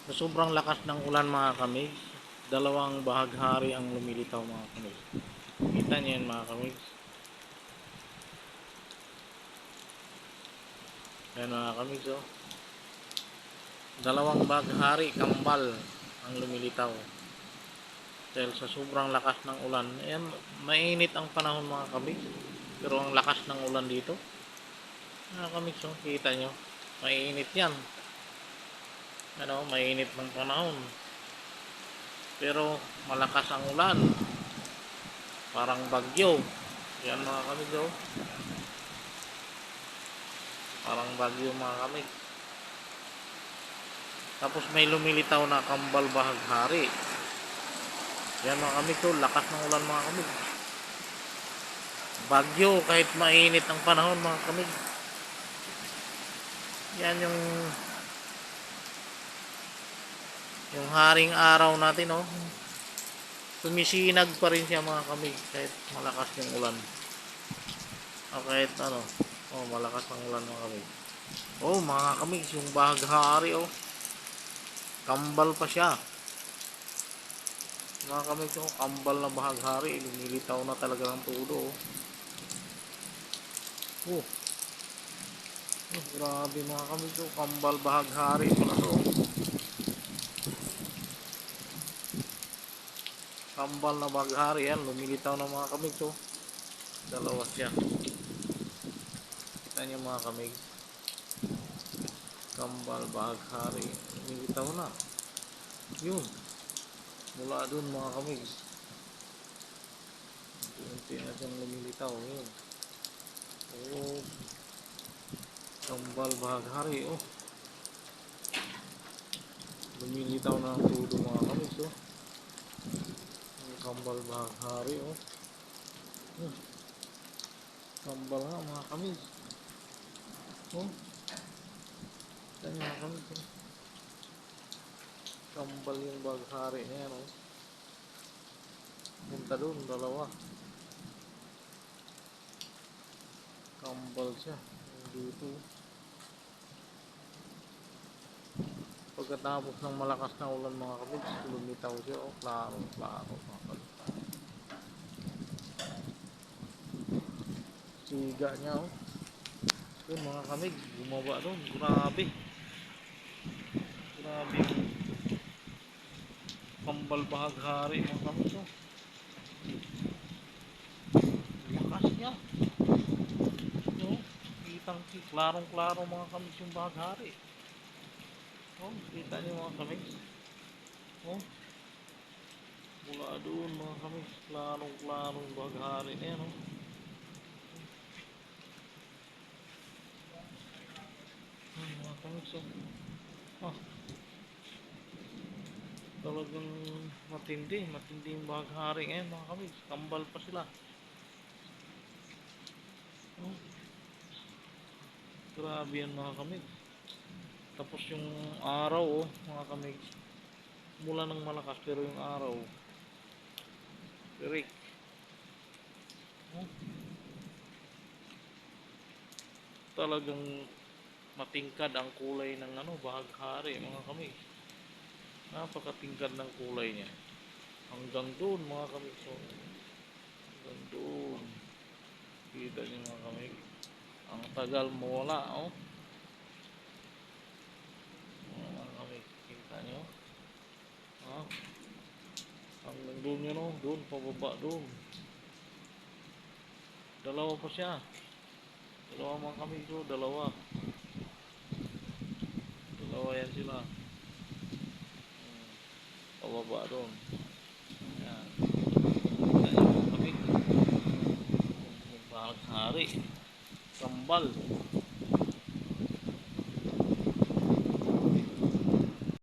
Sa sobrang lakas ng ulan mga kamig, dalawang bahaghari ang lumilitaw mga kamig. Kita niyo yan mga kamig. Yan mga kamig, so dalawang bahaghari kambal ang lumilitaw. Dahil sa sobrang lakas ng ulan, ayan, mainit ang panahon mga kamig. Pero ang lakas ng ulan dito, mga kamig, so kita nyo, mainit yan. Ano, mainit ng panahon. Pero malakas ang ulan. Parang bagyo. Yan mga kamig, oh. Parang bagyo mga kamig. Tapos may lumilitaw na kambal bahaghari. Yan mga kamig, oh. Lakas ng ulan mga kamig. Bagyo kahit mainit ang panahon mga kamig. Yan yung haring araw natin, oh. Sumisinag pa rin siya mga kamig kahit malakas yung ulan. O kahit ano, oh, malakas ang ulan mga kamig. Oh mga kamig, yung bahaghari, oh. Kambal pa siya. Mga kamig, oh, kambal na bahaghari, lumilitaw na talaga ng todo, oh. Oh. Oh, grabe mga kamig, oh, kambal bahaghari pala to, oh. Kambal na bahaghari yan, lumilitaw na mga kamig, oh. Dalawa siya. Kita niyo mga kamig. Kambal bahaghari, lumilitaw na. Yun. Mula dun mga kamig. Unti na siyang lumilitaw. Yun. Oh. Kambal bahaghari, oh. Lumilitaw na ang todo mga kamig, oh. Kambal bahaghari, oh. Kambal nga mga kamig. Oh. Ito mga kamig, oh. Kambal yung bahaghari na yan, oh. Punta dun, dalawa. Kambal siya. Dito. Pagkatapos ng malakas na ulan mga kamig, lumitaw siya, oh. Klaro, klaro mga kamig. Siga niya, oh. Yun mga kamig, bumaba doon. Grabe. Grabe yung kambal bahaghari mga kamig, oh. Lakas niya. No? Kitang klarong klaro mga kamig yung bahaghari. Oh, kita niyo mga kamig. Oh. Mula doon mga kamig, klarong klarong bahaghari na yan, oh. Mga kamig, so ah, talagang matindi yung bahaghari ngayon mga kamig. Kambal pa sila. Oh. Grabe yan mga kamig. Tapos yung araw, oh, mga kamig, mula ng malakas pero yung araw tirik, oh. Talagang matingkad ang kulay ng ano, bahaghari mga kamig. Napakatingkad ng kulay niya hanggang doon mga kamig, so hanggang doon kita niyo mga kamig. Ang tagal mawala, oh. Mga kamig, kita niyo, ah, hanggang doon yun, oh. Doon pababa doon. Dalawa pa siya. Dalawa mga kamig, so dalawa yan sila. Pababa doon. Yan. Yan yung kamig. Bahaghari. Kambal.